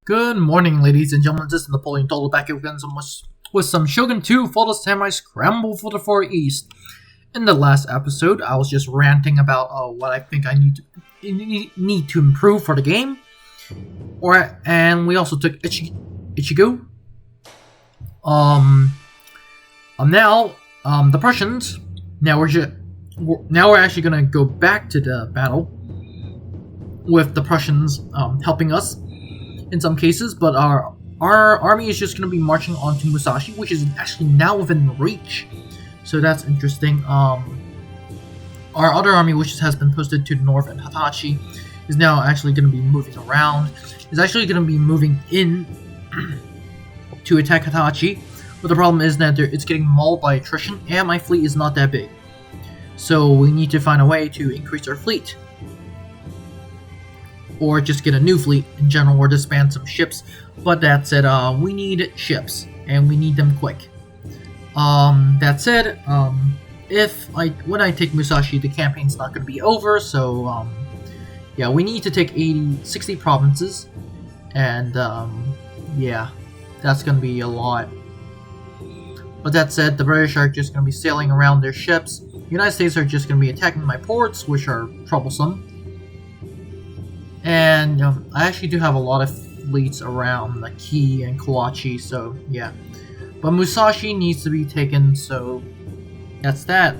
Good morning, ladies and gentlemen. This is Napoleon Total back again with some Shogun 2 FOTS Samurai Scramble for the Far East. In the last episode, I was just ranting about what I think I need to improve for the game. And we also took Ichigo. Now the Prussians. Now we're actually gonna go back to the battle with the Prussians helping us in some cases, but our army is just going to be marching on to Musashi, which is actually now within reach. So that's interesting. Our other army, which has been posted to the north in Hitachi, is now actually going to be moving around. It's actually going to be moving in to attack Hitachi, but the problem is that it's getting mauled by attrition, and my fleet is not that big. So we need to find a way to increase our fleet. Or just get a new fleet in general, or disband some ships. But that said, we need ships, and we need them quick. That said, when I take Musashi, the campaign's not going to be over, so, yeah, we need to take 60 provinces, and, yeah, that's going to be a lot. But that said, the British are just going to be sailing around their ships. The United States are just going to be attacking my ports, which are troublesome. And I actually do have a lot of fleets around the Qing and Kawachi, so yeah. But Musashi needs to be taken, so that's that.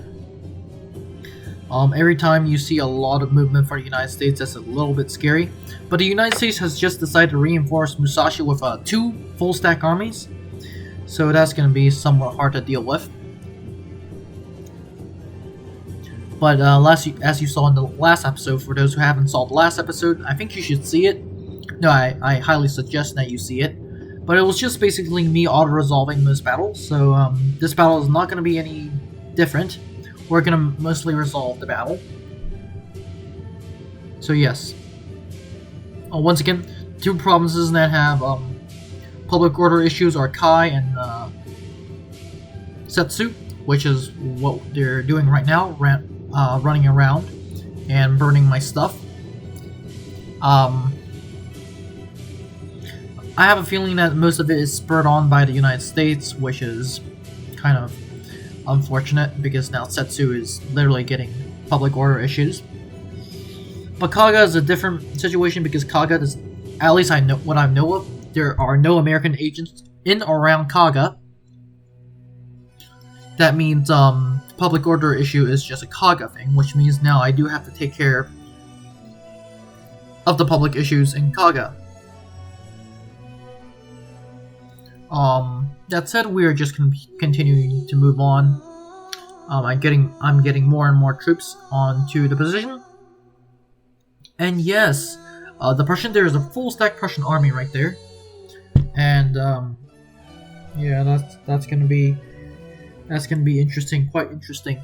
Every time you see a lot of movement for the United States, that's a little bit scary. But the United States has just decided to reinforce Musashi with 2 full stack armies, so that's going to be somewhat hard to deal with. But as you saw in the last episode, for those who haven't saw the last episode, I think you should see it. No, I highly suggest that you see it. But it was just basically me auto-resolving this battle, so this battle is not going to be any different. We're going to mostly resolve the battle. So yes. Once again, 2 provinces that have public order issues are Kai and Setsu, which is what they're doing right now. Running around and burning my stuff. I have a feeling that most of it is spurred on by the United States, which is kind of unfortunate because now Setsu is literally getting public order issues. But Kaga is a different situation because Kaga does, at least I know what I know of, there are no American agents in or around Kaga. That means public order issue is just a Kaga thing, which means now I do have to take care of the public issues in Kaga. That said, we are just continuing to move on. I'm getting more and more troops onto the position. And yes, there is a full stack Prussian army right there. And yeah, that's gonna be interesting, quite interesting.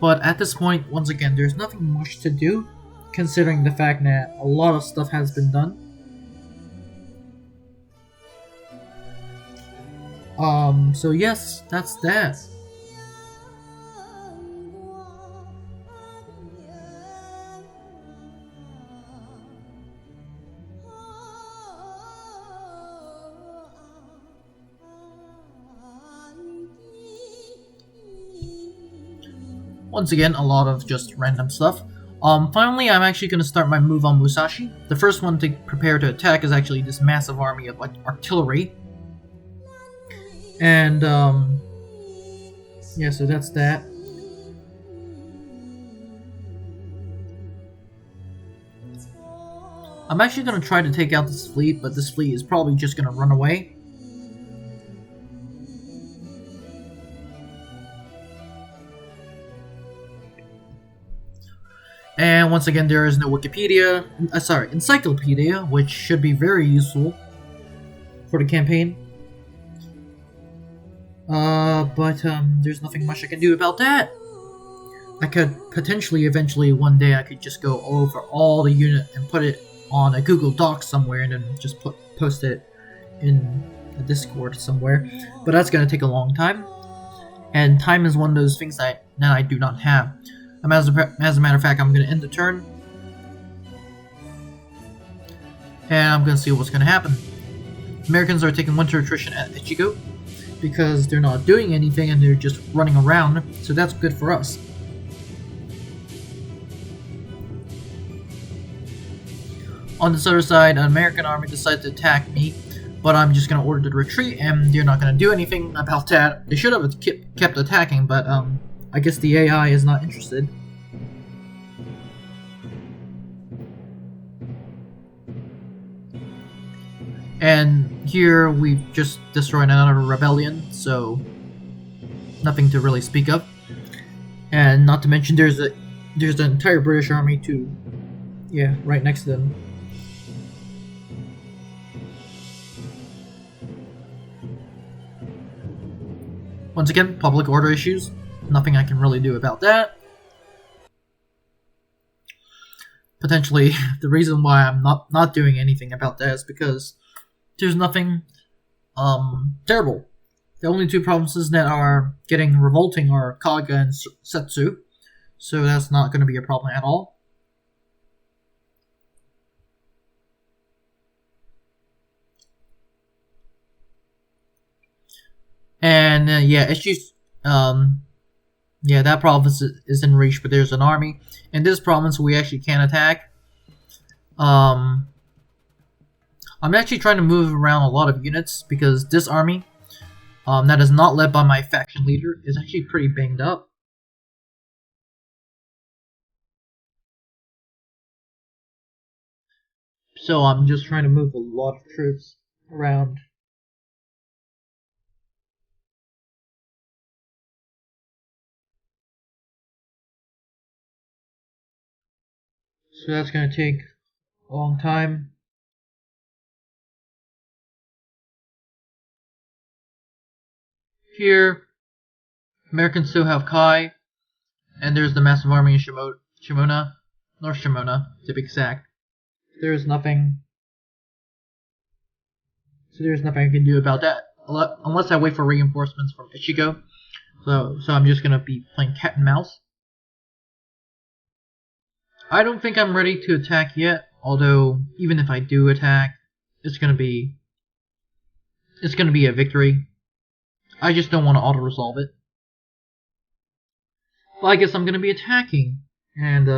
But at this point, once again, there's nothing much to do, considering the fact that a lot of stuff has been done. So yes, that's that. Once again, a lot of just random stuff. Finally, I'm actually going to start my move on Musashi. The first one to prepare to attack is actually this massive army of artillery. And, yeah, so that's that. I'm actually going to try to take out this fleet, but this fleet is probably just going to run away. And once again, there is no encyclopedia, which should be very useful for the campaign. But there's nothing much I can do about that. I could potentially, eventually, one day, I could just go over all the unit and put it on a Google Doc somewhere, and then just post it in a Discord somewhere. But that's gonna take a long time, and time is one of those things that I do not have. As a matter of fact, I'm going to end the turn. And I'm going to see what's going to happen. Americans are taking winter attrition at Ichigo because they're not doing anything and they're just running around, so that's good for us. On this other side, an American army decided to attack me, but I'm just going to order the retreat and they're not going to do anything about that. They should have kept attacking, but I guess the AI is not interested. And here we've just destroyed another rebellion, so nothing to really speak of. And not to mention there's an entire British army too. Yeah, right next to them. Once again, public order issues. Nothing I can really do about that. Potentially, the reason why I'm not doing anything about that is because there's nothing terrible. The only two provinces that are getting revolting are Kaga and Setsu, so that's not going to be a problem at all. And yeah, issues. Yeah, that province is in reach, but there's an army. In this province, we actually can attack. I'm actually trying to move around a lot of units because this army, that is not led by my faction leader, is actually pretty banged up. So I'm just trying to move a lot of troops around. So that's going to take a long time. Here, Americans still have Kai, and there's the massive army in Shimona, North Shimona, to be exact. There's nothing. So there's nothing I can do about that, unless I wait for reinforcements from Ichigo. So I'm just gonna be playing cat and mouse. I don't think I'm ready to attack yet. Although even if I do attack, it's gonna be a victory. I just don't want to auto-resolve it. Well, I guess I'm gonna be attacking, and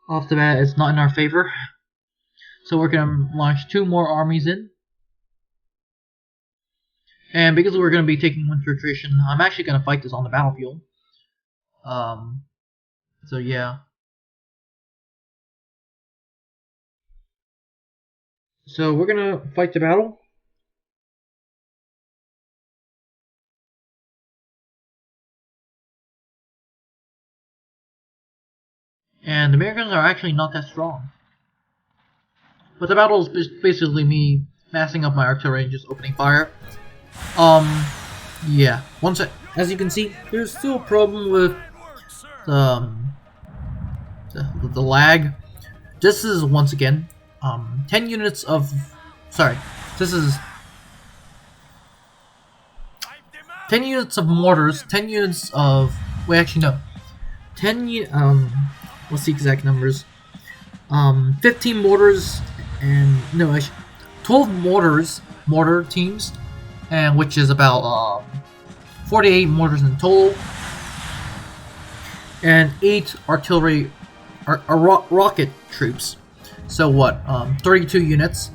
off the bat, it's not in our favor. So we're gonna launch 2 more armies in, and because we're gonna be taking winter attrition, I'm actually gonna fight this on the battlefield. So yeah. So we're gonna fight the battle. And the Americans are actually not that strong. But the battle is basically me massing up my artillery and just opening fire. Yeah. As you can see, there's still a problem with the lag. This is once again 10 units of. Sorry, this is 10 units of mortars. 10 units of. Wait, actually no. What's the exact numbers? 15 mortars and 12 mortar teams, and which is about 48 mortars in total, and 8 artillery rocket troops. So what? 32 units.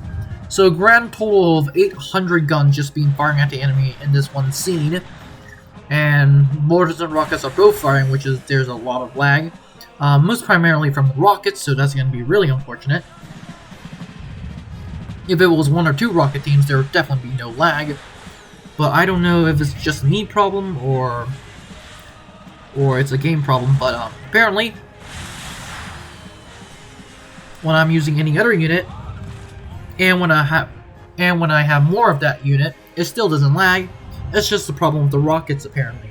So a grand total of 800 guns just being firing at the enemy in this one scene. And mortars and rockets are both firing, which is there's a lot of lag. Most primarily from the rockets, so that's going to be really unfortunate. If it was 1 or 2 rocket teams, there would definitely be no lag. But I don't know if it's just a me problem or it's a game problem. But apparently, when I'm using any other unit, and when I have more of that unit, it still doesn't lag. It's just the problem with the rockets, apparently.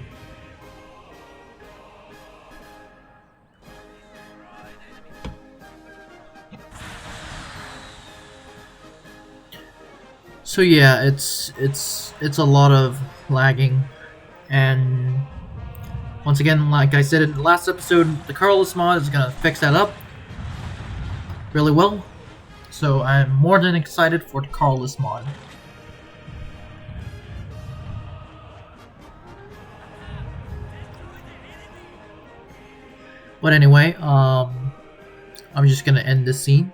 So yeah, it's a lot of lagging, and Once again, like I said in the last episode, the Carlist mod is gonna fix that up really well. So I'm more than excited for the Carlist mod. But anyway, I'm just gonna end this scene.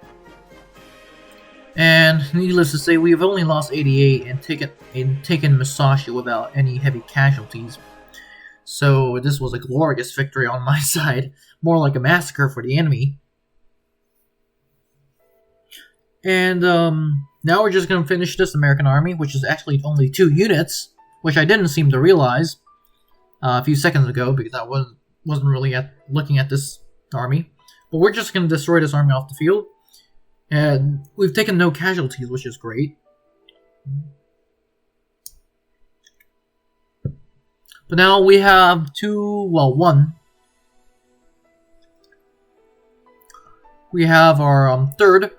And needless to say, we have only lost 88 and taken Musashi without any heavy casualties. So this was a glorious victory on my side, more like a massacre for the enemy. And now we're just gonna finish this American army, which is actually only 2 units, which I didn't seem to realize a few seconds ago because I wasn't really looking at this army. But we're just gonna destroy this army off the field. And we've taken no casualties, which is great. But now we have one. We have our third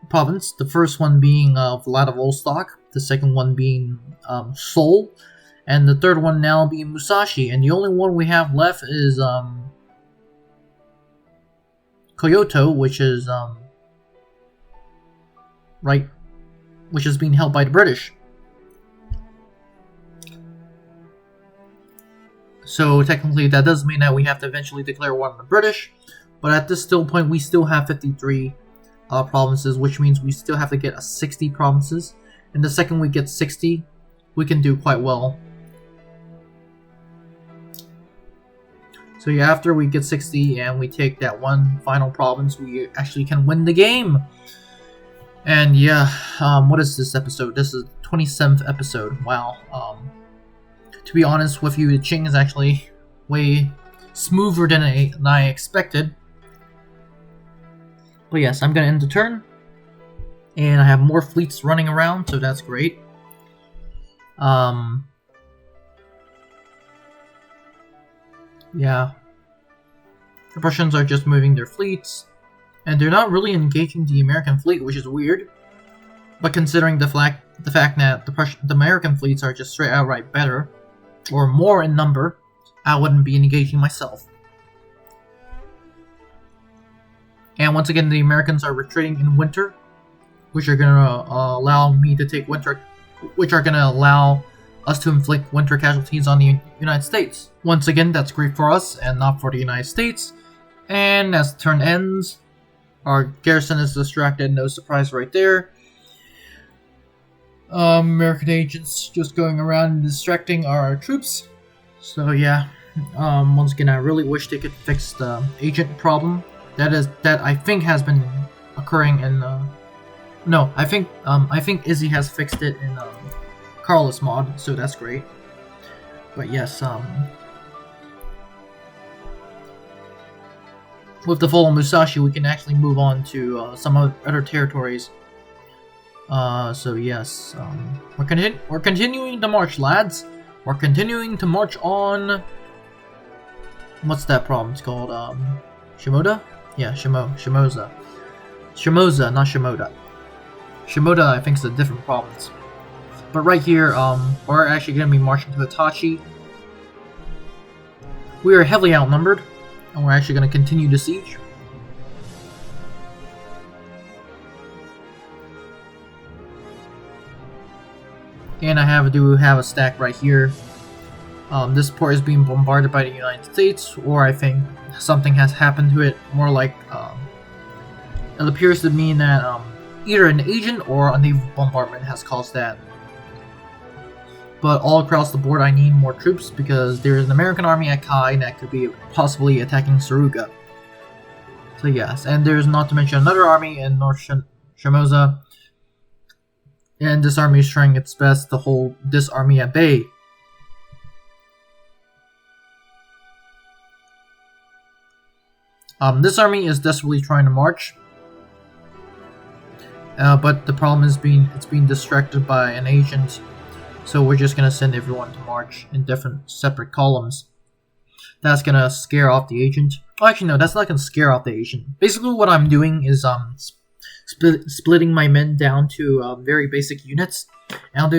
province. The first one being Vladivostok. The second one being Seoul. And the third one now being Musashi. And the only one we have left is Kyoto, which is which is being held by the British. So technically that does mean that we have to eventually declare war on the British, but at this point we still have 53 provinces, which means we still have to get 60 provinces, and the second we get 60, we can do quite well. So yeah, after we get 60 and we take that one final province, we actually can win the game. And yeah, what is this episode? This is the 27th episode. Wow. To be honest with you, the Qing is actually way smoother than I expected. But yes, I'm gonna end the turn. And I have more fleets running around, so that's great. Yeah. The Prussians are just moving their fleets. And they're not really engaging the American fleet, which is weird. But considering the fact that the American fleets are just straight outright better, or more in number, I wouldn't be engaging myself. And once again, the Americans are retreating in winter, which are gonna allow me to take which are gonna allow us to inflict winter casualties on the United States. Once again, that's great for us and not for the United States. And as the turn ends, our garrison is distracted, no surprise right there. American agents just going around and distracting our troops. So yeah, once again, I really wish they could fix the agent problem. That I think has been occurring in. No, I think Izzy has fixed it in Carlist mod, so that's great. But yes, with the fall of Musashi, we can actually move on to some other territories. So yes, we're continuing the march, lads. We're continuing to march on. What's that province called? Shimoda? Yeah, Shimoza. Shimoza, not Shimoda. Shimoda, I think, is a different province. But right here, we're actually going to be marching to Hitachi. We are heavily outnumbered, and we're actually going to continue the siege. And I do have a stack right here. This port is being bombarded by the United States, or I think something has happened to it. More like, it appears to mean that either an agent or a naval bombardment has caused that. But all across the board, I need more troops because there is an American army at Kai that could be possibly attacking Suruga. So yes, and there's not to mention another army in North Shimoza. And this army is trying its best to hold this army at bay. This army is desperately trying to march. But the problem is it's being distracted by an agent. So we're just going to send everyone to march in different separate columns. That's going to scare off the agent. Oh, actually no, that's not going to scare off the agent. Basically what I'm doing is splitting my men down to very basic units. And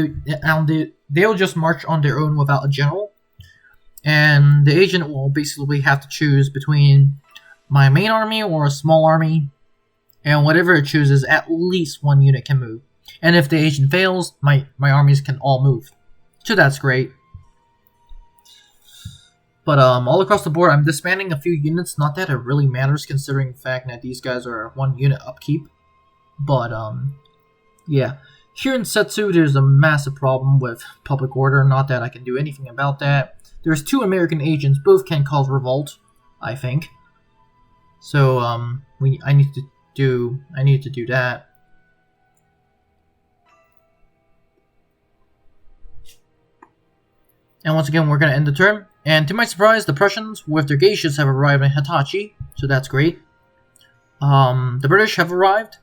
they'll just march on their own without a general. and the agent will basically have to choose between my main army or a small army, and whatever it chooses, at least one unit can move. And if the agent fails, my armies can all move. So that's great. But all across the board, I'm disbanding a few units. Not that it really matters, considering the fact that these guys are 1 unit upkeep. But yeah. Here in Setsu, there's a massive problem with public order. Not that I can do anything about that. There's 2 American agents. Both can cause revolt, I think. So I need to do that. And once again, we're going to end the turn. And to my surprise, the Prussians, with their geishas, have arrived in Hitachi, so that's great. The British have arrived.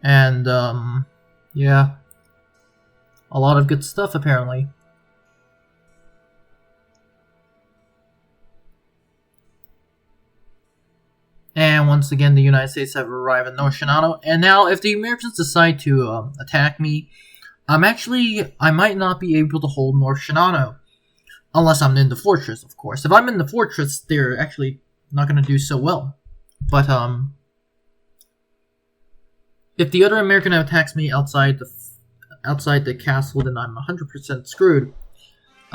And, yeah. A lot of good stuff, apparently. And once again, the United States have arrived in North Shinano. And now, if the Americans decide to attack me, I might not be able to hold North Shinano. Unless I'm in the fortress, of course. If I'm in the fortress, they're actually not going to do so well. But, if the other American attacks me outside the castle, then I'm 100% screwed.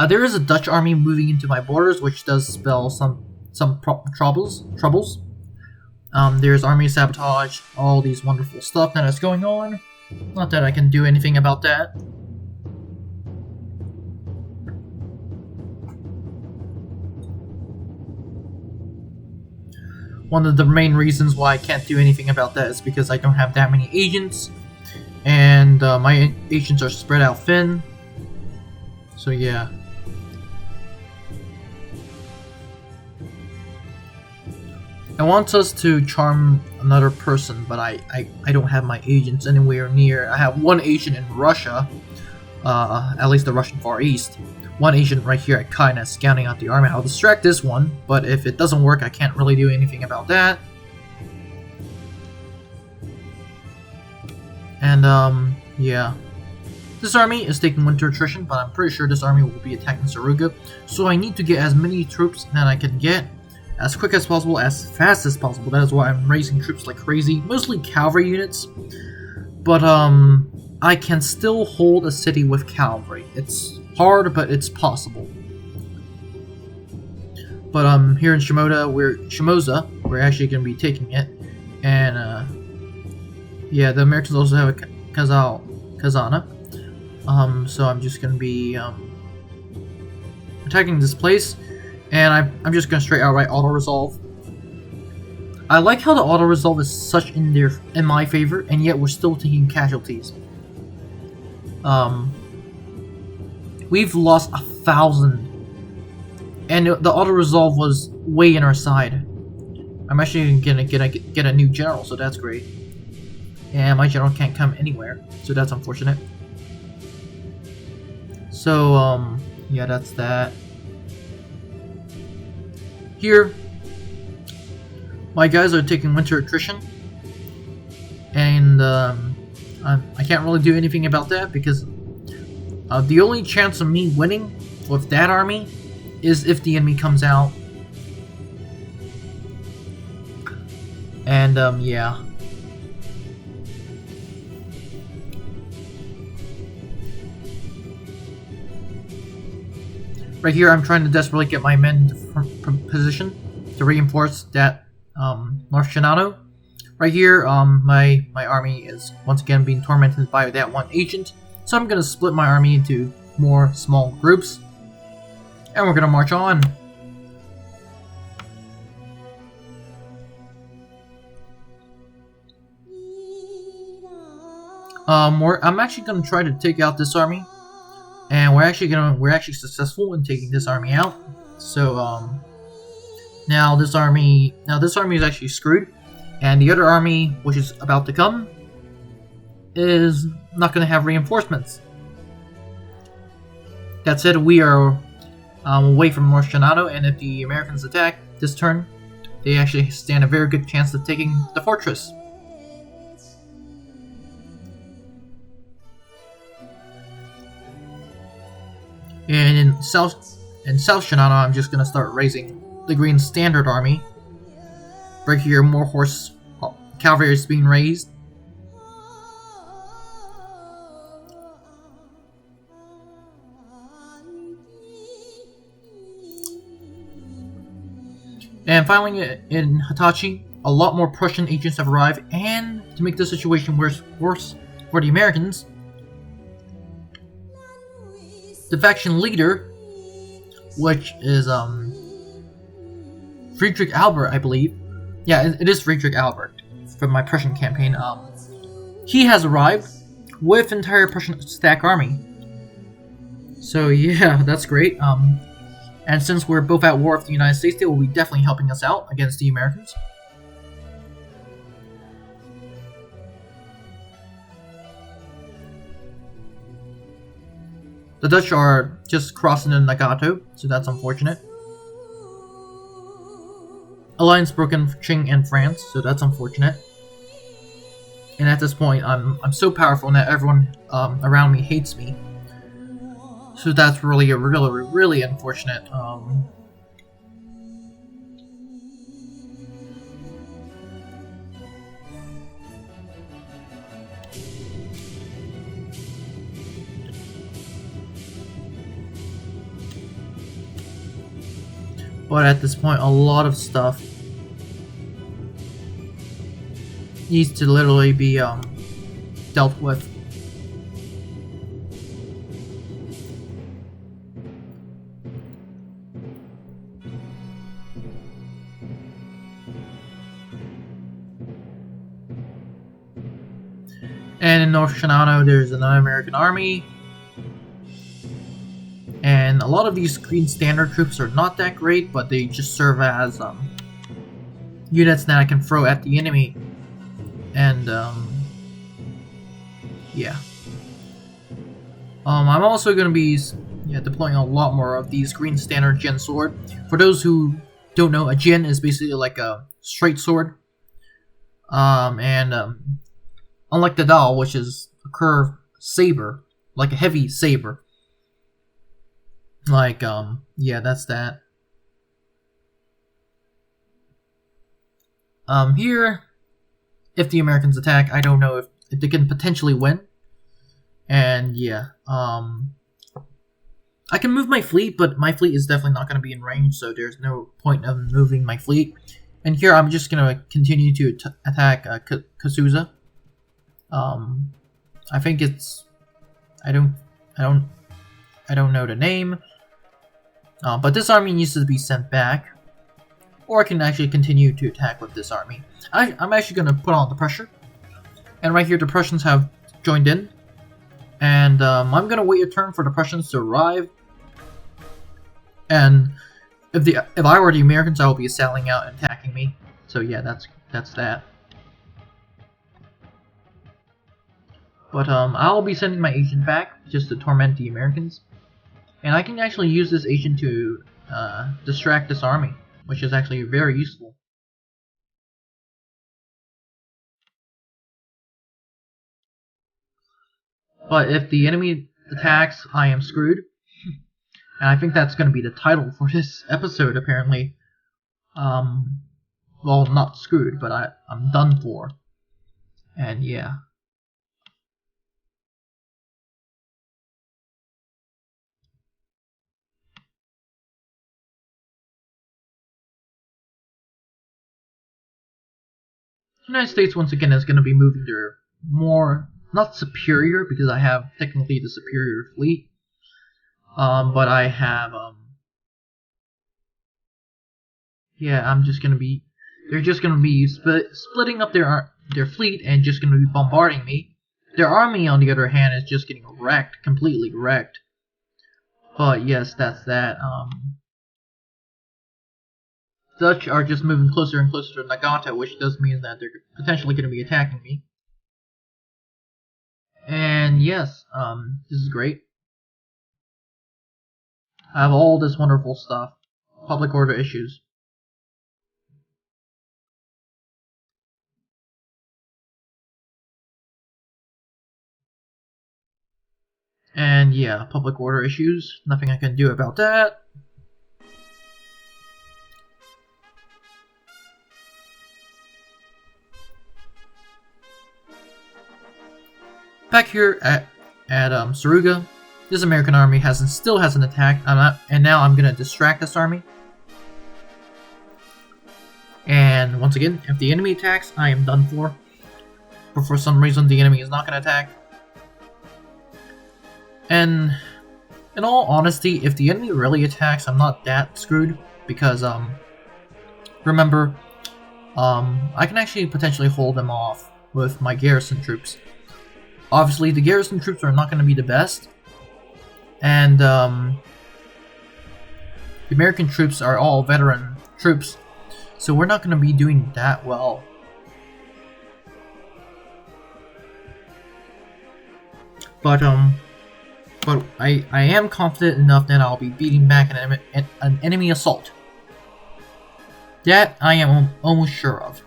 There is a Dutch army moving into my borders, which does spell some troubles. There's army sabotage, all these wonderful stuff that is going on. Not that I can do anything about that. One of the main reasons why I can't do anything about that is because I don't have that many agents, and my agents are spread out thin. So yeah. I want us to charm another person, but I don't have my agents anywhere near. I have 1 agent in Russia, at least the Russian Far East. 1 agent right here at Kaina scouting out the army. I'll distract this one, but if it doesn't work, I can't really do anything about that. And, yeah. This army is taking winter attrition, but I'm pretty sure this army will be attacking Saruga, so I need to get as many troops that I can get as quick as possible, as fast as possible. That is why I'm raising troops like crazy, mostly cavalry units. But, I can still hold a city with cavalry. It's hard, but it's possible. But here in Shimoda, we're actually going to be taking it, and yeah, the Americans also have a Kazana. So I'm just going to be attacking this place, and I'm just going to straight outright auto resolve. I like how the auto resolve is such in my favor, and yet we're still taking casualties. We've lost 1,000, and the auto resolve was way in our side. I'm actually gonna get a new general, so that's great. And my general can't come anywhere, so that's unfortunate. So yeah, that's that. Here, my guys are taking winter attrition, and I can't really do anything about that because the only chance of me winning with that army is if the enemy comes out. And yeah. Right here, I'm trying to desperately get my men into position to reinforce that North Shinano. Right here, my army is once again being tormented by that 1 agent. So I'm going to split my army into more small groups, and we're going to march on. I'm actually going to try to take out this army, and we're actually successful in taking this army out. So now this army is actually screwed, and the other army, which is about to come, is not going to have reinforcements. That said, we are away from North Shinano, and if the Americans attack this turn, they actually stand a very good chance of taking the fortress. And South Shinano, I'm just gonna start raising the Green Standard Army. Right here, more horse cavalry is being raised. And finally, in Hitachi, a lot more Prussian agents have arrived, and to make the situation worse for the Americans, the faction leader, which is Friedrich Albert, I believe. Yeah, it is Friedrich Albert from my Prussian campaign. He has arrived with entire Prussian stack army. So yeah, that's great. And since we're both at war with the United States, they will be definitely helping us out against the Americans. The Dutch are just crossing in Nagato, so that's unfortunate. Alliance broken for Qing and France, so that's unfortunate. And at this point, I'm so powerful that everyone around me hates me. So that's really really unfortunate. But at this point, a lot of stuff needs to literally be dealt with. And in North Shinano, there's an American army. And a lot of these Green Standard troops are not that great, but they just serve as units that I can throw at the enemy. And yeah. I'm also going to be deploying a lot more of these Green Standard Jin sword. For those who don't know, a Jin is basically like a straight sword. Unlike the Dao, which is a curved saber, like a heavy saber. Like, yeah, that's that. Here, if the Americans attack, I don't know if they can potentially win. And yeah, I can move my fleet, but my fleet is definitely not going to be in range, so there's no point of moving my fleet. And here, I'm just going to continue to attack Kasuza. I think it's I don't know the name. But this army needs to be sent back, or I can actually continue to attack with this army. I'm actually going to put on the pressure, and right here the Prussians have joined in, and I'm going to wait a turn for the Prussians to arrive. And if I were the Americans, I will be sailing out and attacking me. So yeah, that's that. But I'll be sending my agent back just to torment the Americans. And I can actually use this agent to distract this army, which is actually very useful. But if the enemy attacks, I am screwed. And I think that's going to be the title for this episode, apparently. Well, not screwed, but I'm done for. And yeah. The United States, once again, is going to be moving their more, not superior, because I have technically the superior fleet. But I have, yeah, they're just going to be splitting up their fleet and just going to be bombarding me. Their army, on the other hand, is just getting wrecked, completely wrecked. But yes, that's that. Dutch are just moving closer and closer to Nagata, which does mean that they're potentially going to be attacking me. And yes, this is great. I have all this wonderful stuff. Public order issues. And yeah, public order issues. Nothing I can do about that. Back here at Saruga, this American army still hasn't attacked, and now I'm gonna distract this army. And once again, if the enemy attacks, I am done for. But for some reason, the enemy is not gonna attack. And in all honesty, if the enemy really attacks, I'm not that screwed because remember, I can actually potentially hold them off with my garrison troops. Obviously, the garrison troops are not going to be the best, and the American troops are all veteran troops, so we're not going to be doing that well. But I am confident enough that I'll be beating back an enemy assault. That I am almost sure of,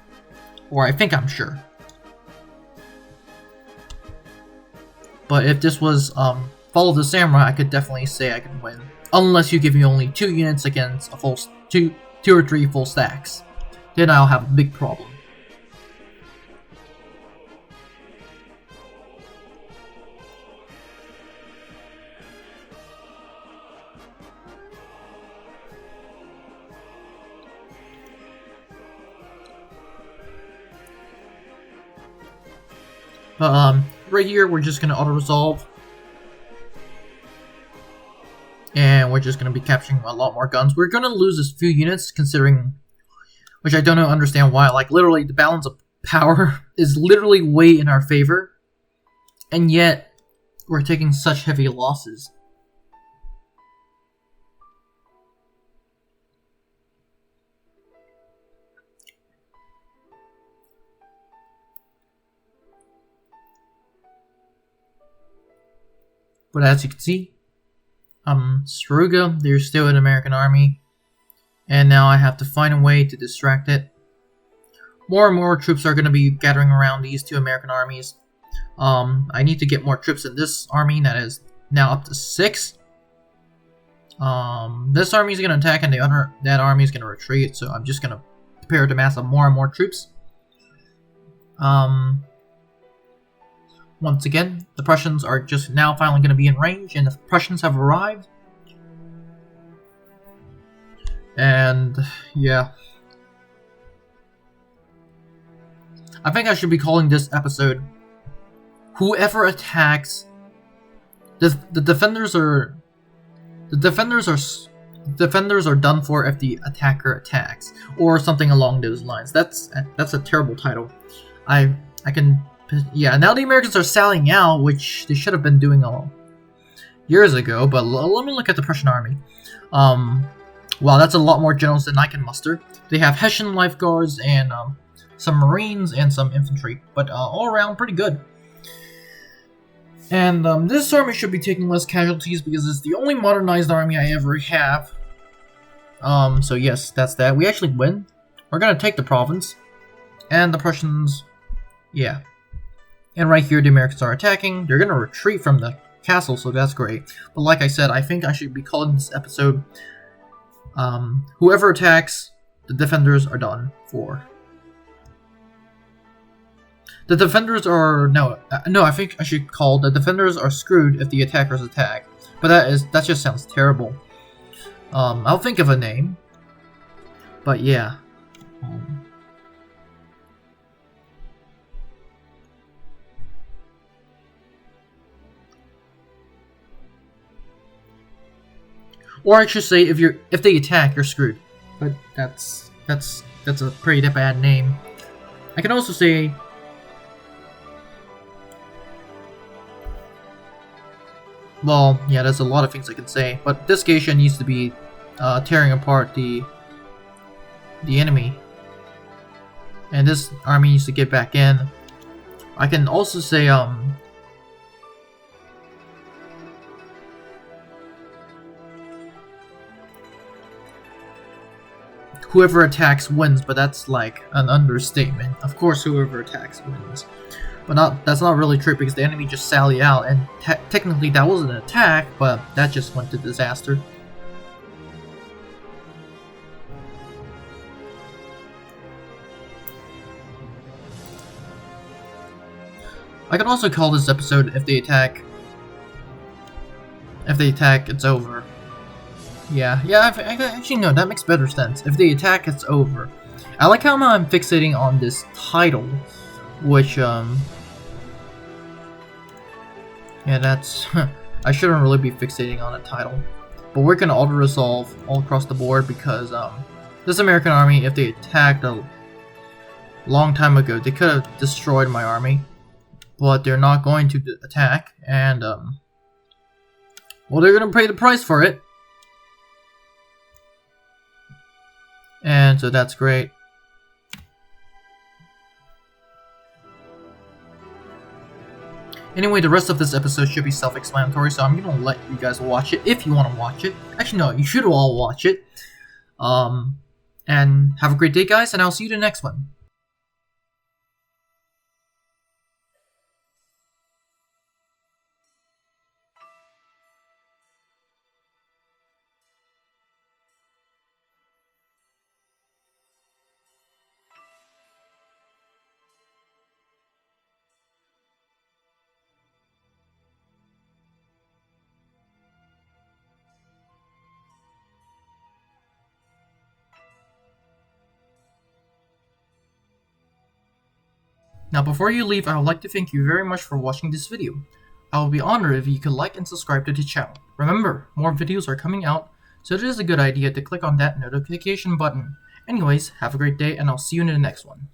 or I think I'm sure. But if this was Follow the Samurai, I could definitely say I could win. Unless you give me only 2 units against a full two or 3 full stacks. Then I'll have a big problem. But right here, we're just gonna auto-resolve. And we're just gonna be capturing a lot more guns. We're gonna lose a few units, considering... Which I don't understand why. Like, literally, the balance of power is literally way in our favor. And yet, we're taking such heavy losses. But as you can see, Saruga, there's still an American army, and now I have to find a way to distract it. More and more troops are going to be gathering around these 2 American armies. I need to get more troops in this army, that is now up to 6. This army is going to attack, and that army is going to retreat, so I'm just going to prepare to mass up more and more troops. Once again, the Prussians are just now finally going to be in range, and the Prussians have arrived. And, yeah. I think I should be calling this episode, Whoever Attacks... The defenders are done for if the attacker attacks, or something along those lines. That's a terrible title. I can... Yeah, now the Americans are sallying out, which they should have been doing years ago, but let me look at the Prussian army. Wow, that's a lot more generals than I can muster. They have Hessian Life Guards and some Marines and some infantry, but all around pretty good. And this army should be taking less casualties because it's the only modernized army I ever have. So yes, that's that. We actually win. We're gonna take the province. And the Prussians, yeah. And right here, the Americans are attacking. They're going to retreat from the castle, so that's great. But like I said, I think I should be calling this episode, Whoever Attacks, the Defenders Are Done For. The defenders are... No, I think I should call the defenders are screwed if the attackers attack. But that just sounds terrible. I'll think of a name. But yeah. Or I should say, if they attack, you're screwed. But that's a pretty bad name. I can also say, well, yeah, there's a lot of things I can say, but this geisha needs to be tearing apart the enemy, and this army needs to get back in. I can also say, whoever attacks wins, but that's like an understatement. Of course, whoever attacks wins. But that's not really true because the enemy just sally out, and technically that wasn't an attack, but that just went to disaster. I could also call this episode "If they attack, it's over." Yeah, actually no, that makes better sense. If they attack, it's over. I like how I'm fixating on this title, which yeah, that's I shouldn't really be fixating on a title, but we're gonna auto-resolve all across the board because this American army, if they attacked a long time ago, they could have destroyed my army, but they're not going to attack, and well, they're gonna pay the price for it. And so that's great. Anyway, the rest of this episode should be self-explanatory, so I'm gonna let you guys watch it if you want to watch it. Actually, no, you should all watch it. And have a great day, guys, and I'll see you in the next one. Now before you leave, I would like to thank you very much for watching this video. I would be honored if you could like and subscribe to the channel. Remember, more videos are coming out, so it is a good idea to click on that notification button. Anyways, have a great day and I'll see you in the next one.